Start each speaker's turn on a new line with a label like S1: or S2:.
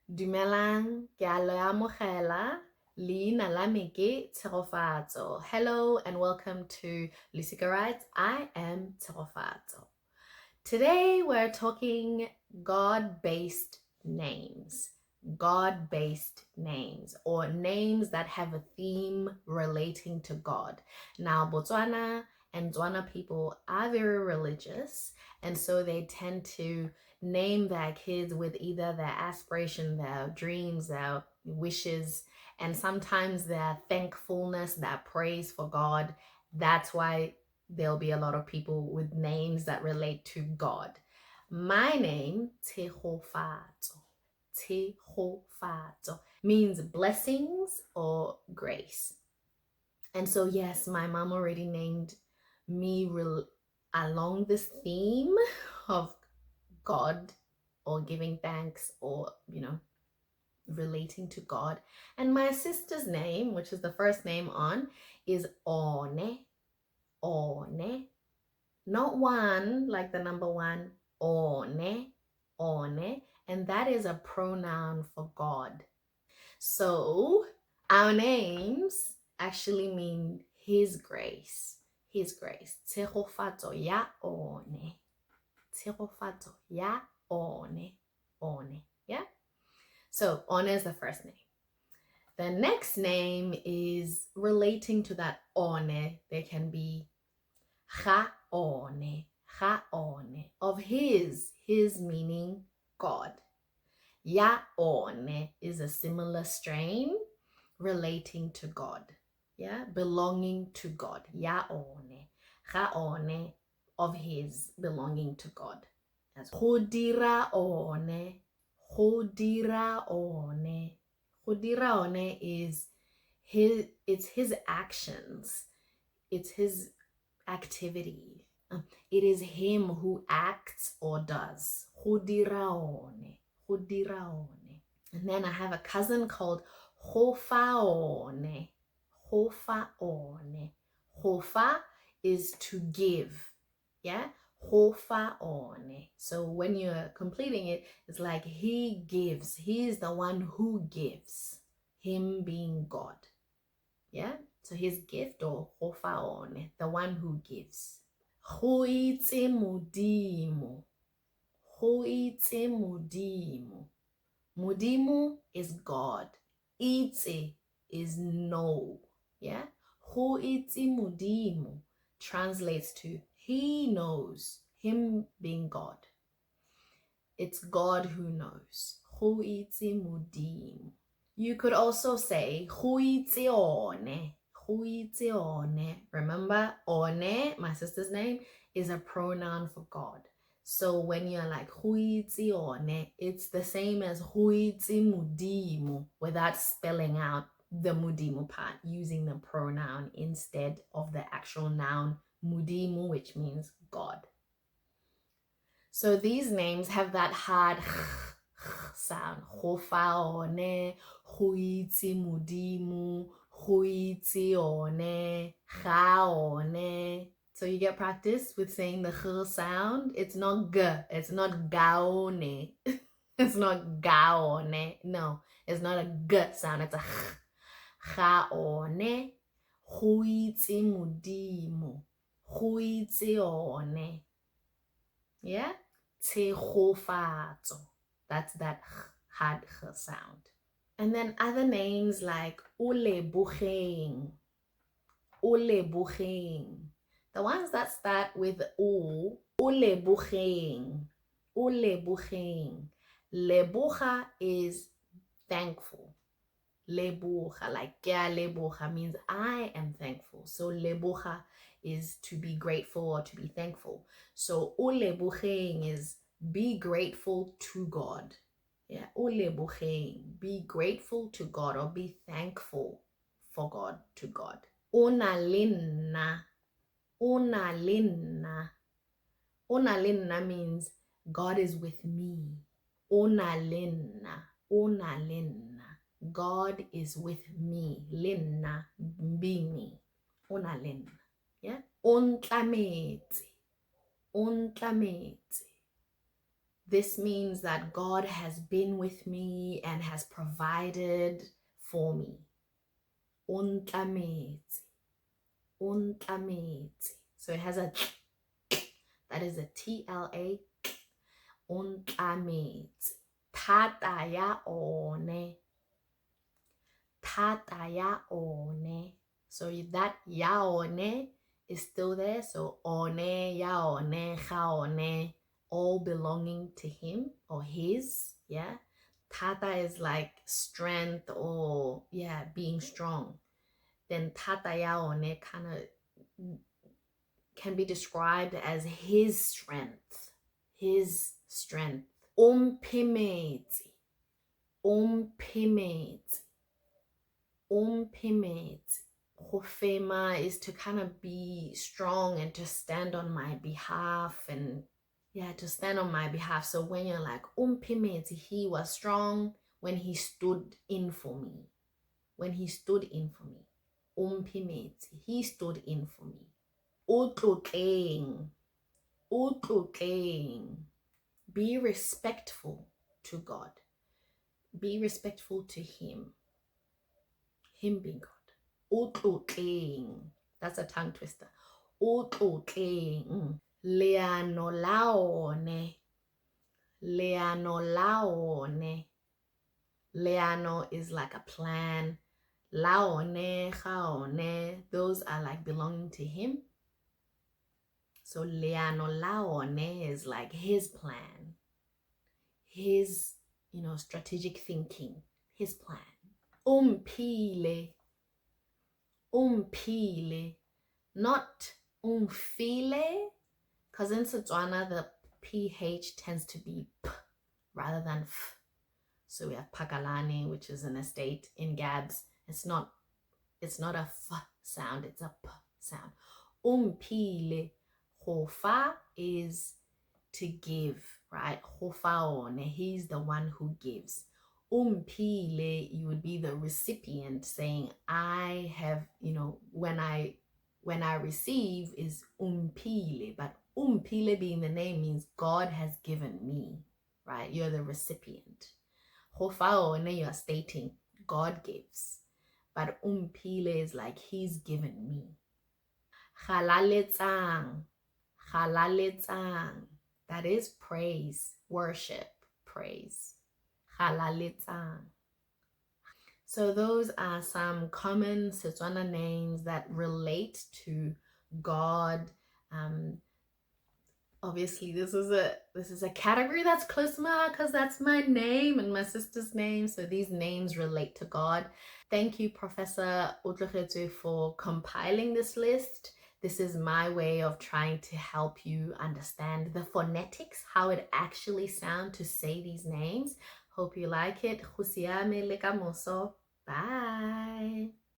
S1: Dumelang, ke a le amogela. Leina la me ke Tshegofatso. Hello and welcome to Lusika Writes. I am Tshegofatso. Today we're talking God-based names. God-based names, or names that have a theme relating to God. Now, Botswana and Tswana people are very religious, and so they tend to name their kids with either their aspiration, their dreams, their wishes, and sometimes their thankfulness, their praise for God. That's why there'll be a lot of people with names that relate to God. My name, Tshegofatso, means blessings or grace. And so, yes, my mom already named me along this theme of God or giving thanks or, relating to God. And my sister's name, which is the first name on, is One. One. Not one, like the number one. One. One. And that is a pronoun for God. So our names actually mean His grace. His grace. Tshegofatso ya one. Tshegofatso ya one. One. Yeah? So One is the first name. The next name is relating to that One. There can be Ga One. Ga One. Of His. His meaning God. Ya One is a similar strain relating to God. Yeah, belonging to God. Ya One. Ga One, of His, belonging to God. Go dira one. Go dira one. Go dira one is it's his actions. It's his activity. It is him who acts or does. Go dira one. Go dira one. And then I have a cousin called Hofa one. Hofa one. Hofa is to give. Yeah? Hofa one. So when you're completing it, it's like he gives. He is the one who gives. Him being God. Yeah? So his gift, or Hofa one, the one who gives. Go itse Modimo. Go itse Modimo. Modimo is God. Itse is know. Yeah? Go itse Modimo translates to he knows, him being God. It's God who knows. Go itse Modimo. You could also say go itse one. Go itse one. Remember, one, my sister's name, is a pronoun for God. So when you're like go itse one, it's the same as go itse Modimo without spelling out the Modimo part, using the pronoun instead of the actual noun Modimo, which means God. So these names have that hard sound. Go fa one, go itse Modimo, go itse one, ga one. So you get practice with saying the h sound. It's not g. It's not gaone. It's not gaone. No, it's not a g sound. It's a h. Gaone. Go itse Modimo. Go itse one. Yeah? Tshegofatso. That's that hard h sound. And then other names like Ulebogeng. Ulebogeng. The ones that start with U, Ulebogeng. Ulebogeng. Leboga is thankful. Leboga, like ke a leboga means I am thankful. So leboga is to be grateful or to be thankful. So ulebogeng is be grateful to God. Yeah, ulebogeng, be grateful to God or be thankful for God, to God. Ona linna. Ona linna. Ona linna means God is with me. Ona linna. Ona linna. God is with me. Linna, be me. Ona linna. Yeah? Ontlametse. Ontlametse. This means that God has been with me and has provided for me. Ontlametse. Ontlametse. So it has a that is a TLA. Ontlametse. Thata ya one. Thata ya one. So that ya one is still there. So one, ya one, ga one, all belonging to him or his. Yeah. Tata is like strength or yeah, being strong. Then tata ya one kind of can be described as his strength. His strength. Umpimeti. Umpimeti. Umpimeti. Hofema is to kind of be strong and to stand on my behalf and yeah, to stand on my behalf. So when you're like umpimeti, he was strong when he stood in for me. When he stood in for me. Umpimeti, he stood in for me. Utlutleng. Utlutleng. Be respectful to God. Be respectful to him. Him being God. Utlutleng. That's a tongue twister. Utlutleng. Leano laone. Leano laone. Leano is like a plan. Laone, gaone, those are like belonging to him. So leano laone is like his plan, his, strategic thinking, his plan. Umpile, umpile, not umfile, because in Setswana the PH tends to be P rather than F. So we have Pakalani, which is an estate in Gabs. It's not a F sound, it's a P sound. Umpile. Hofa is to give, right? Hofaone, he's the one who gives. Umpile, you would be the recipient saying, I have, when I receive is umpile, but umpile being the name means God has given me, right? You're the recipient. Hofaone, you're stating God gives, but umpile is like he's given me. Halaletsang. Halaletsang. That is praise, worship, praise. Halaletsang. So those are some common Setswana names that relate to God. Obviously, this is a category that's close to my heart because that's my name and my sister's name. So these names relate to God. Thank you, Professor Utluchetu, for compiling this list. This is my way of trying to help you understand the phonetics, how it actually sounds to say these names. Hope you like it. Bye.